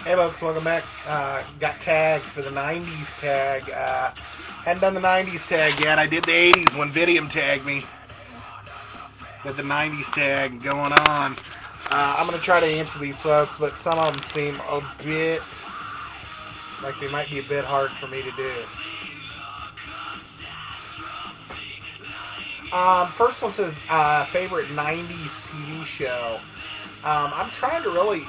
Hey folks, welcome back. Got tagged for the 90's tag. Hadn't done the 90's tag yet. I did the 80's when Vidium tagged me. Got the 90's tag going on. I'm going to try to answer these folks, but some of them seem a bit like they might be a bit hard for me to do. First one says, favorite 90's TV show. I'm trying to really...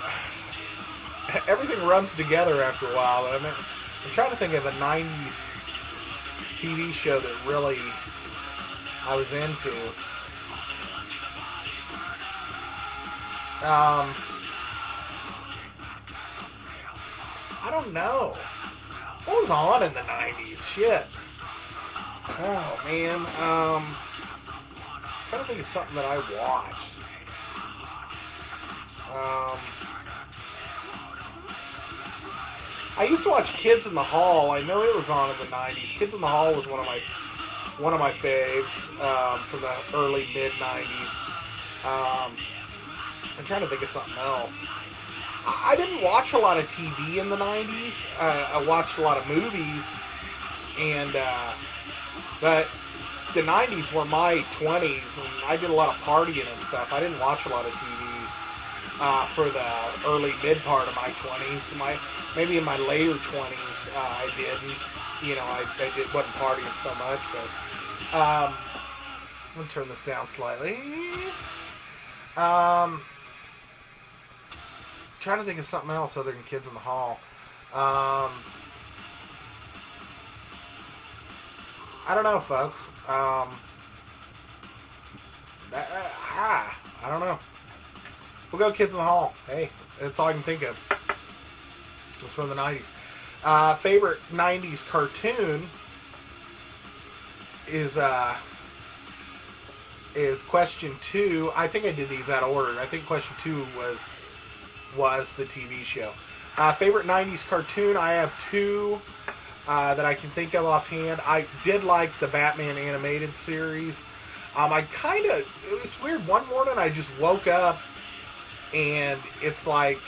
Everything runs together after a while. I'm trying to think of a 90's TV show that really I was into. I don't know. What was on in the 90's? Shit. Oh, man. I'm trying to think of something that I watched. I used to watch Kids in the Hall. I know it was on in the 90's. Kids in the Hall was one of my faves from the early mid 90's. I'm trying to think of something else. I didn't watch a lot of TV in the 90's. I watched a lot of movies, and but the 90's were my 20s, and I did a lot of partying and stuff. I didn't watch a lot of TV for the early mid part of my 20s. Maybe in my later 20s, I didn't. You know, I wasn't partying so much, but I'm gonna turn this down slightly. Trying to think of something else other than Kids in the Hall. I don't know, folks. I don't know. We'll go Kids in the Hall. Hey, that's all I can think of. It was from the 90's. Favorite 90's cartoon is question 2. I think I did these out of order. I think question 2 was the TV show. Favorite 90's cartoon, I have 2 that I can think of offhand. I did like the Batman animated series. It's weird. One morning I just woke up and it's like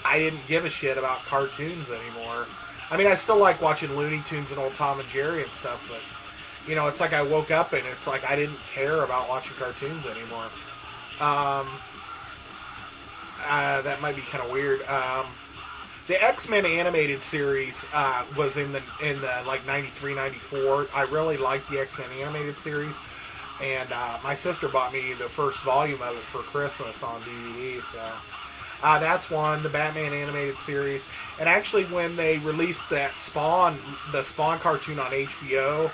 I didn't give a shit about cartoons anymore. I mean, I still like watching Looney Tunes and old Tom and Jerry and stuff, but, you know, it's like I woke up and it's like I didn't care about watching cartoons anymore. That might be kind of weird. The X-Men animated series was in the like 93, 94. I really liked the X-Men animated series, and my sister bought me the first volume of it for Christmas on DVD. So that's one. The Batman animated series, and actually when they released that the Spawn cartoon on HBO,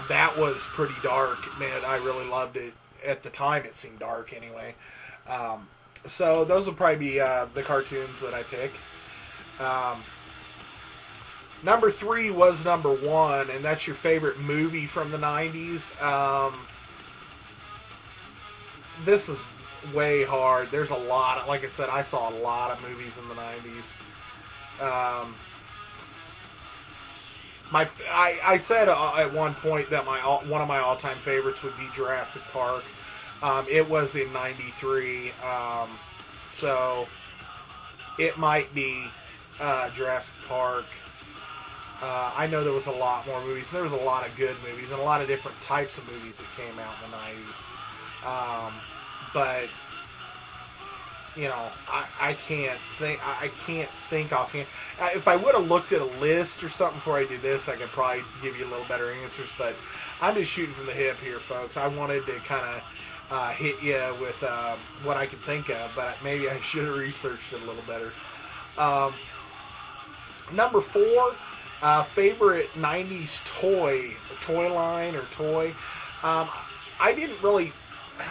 that was pretty dark. Man, I really loved it. At the time, it seemed dark anyway. So those will probably be the cartoons that I pick. Number 3 was number 1, and that's your favorite movie from the 90's. This is way hard. There's a lot of, like I said, I saw a lot of movies in the 90's. I said at one point that one of my all-time favorites would be Jurassic Park. It was in 93, so it might be Jurassic Park. I know there was a lot more movies, and there was a lot of good movies, and a lot of different types of movies that came out in the 90's. But, you know, I can't think offhand. If I would have looked at a list or something before I do this, I could probably give you a little better answers, but I'm just shooting from the hip here, folks. I wanted to kind of hit you with what I could think of, but maybe I should have researched it a little better. Number 4, favorite 90's toy line or toy. I didn't really,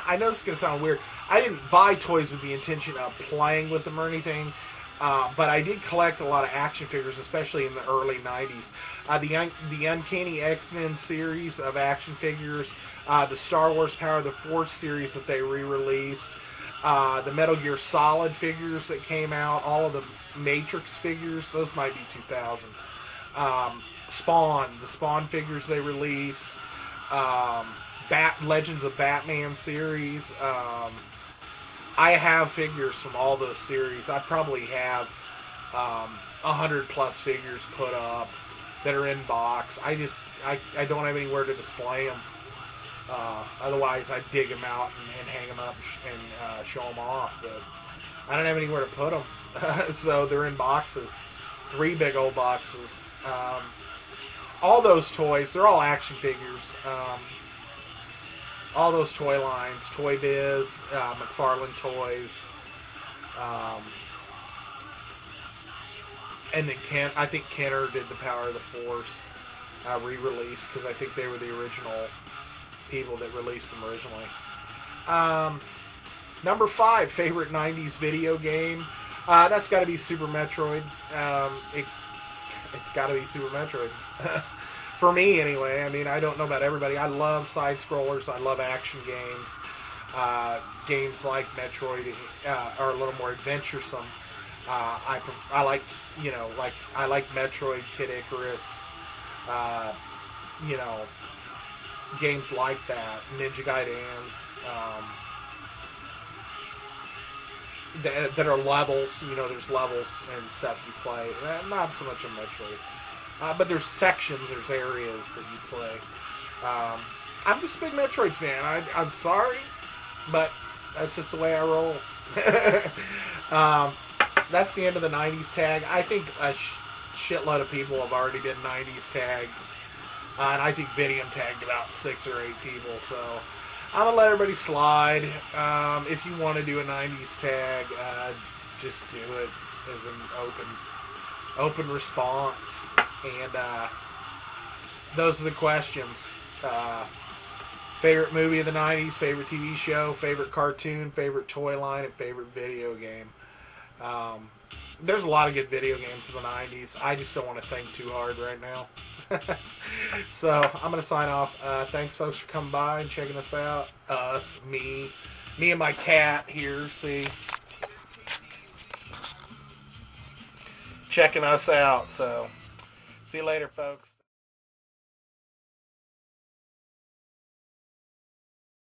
I know this is going to sound weird, I didn't buy toys with the intention of playing with them or anything, but I did collect a lot of action figures, especially in the early 90's. The Uncanny X-Men series of action figures, the Star Wars Power of the Force series that they re-released, the Metal Gear Solid figures that came out, all of the Matrix figures, those might be 2000. The Spawn figures they released, Legends of Batman series. I have figures from all those series. I probably have 100 plus figures put up that are in box. I don't have anywhere to display them. Otherwise, I'd dig them out and hang them up and show them off. But I don't have anywhere to put them. So they're in boxes. 3 big old boxes. All those toys, they're all action figures. All those toy lines, Toy Biz, McFarlane Toys, and then I think Kenner did the Power of the Force re-release, because I think they were the original people that released them originally. Number 5, favorite 90s video game. That's got to be Super Metroid. It's got to be Super Metroid. For me, anyway. I mean, I don't know about everybody. I love side-scrollers. I love action games. Games like Metroid are a little more adventuresome. I like, I like Metroid, Kid Icarus, games like that. Ninja Gaiden, that are levels. There's levels and stuff you play. Not so much in Metroid. But there's sections, there's areas that you play. I'm just a big Metroid fan. I'm sorry, but that's just the way I roll. That's the end of the 90s tag. I think a shitload of people have already been 90s tagged. And I think Vidium tagged about 6 or 8 people. So I'm going to let everybody slide. If you want to do a 90s tag, just do it as an open response. And those are the questions. Favorite movie of the 90s, favorite TV show, favorite cartoon, favorite toy line, and favorite video game. There's a lot of good video games in the 90s. I just don't want to think too hard right now. So I'm going to sign off. Thanks, folks, for coming by and checking us out. Me and my cat here, see? Checking us out. So see you later, folks.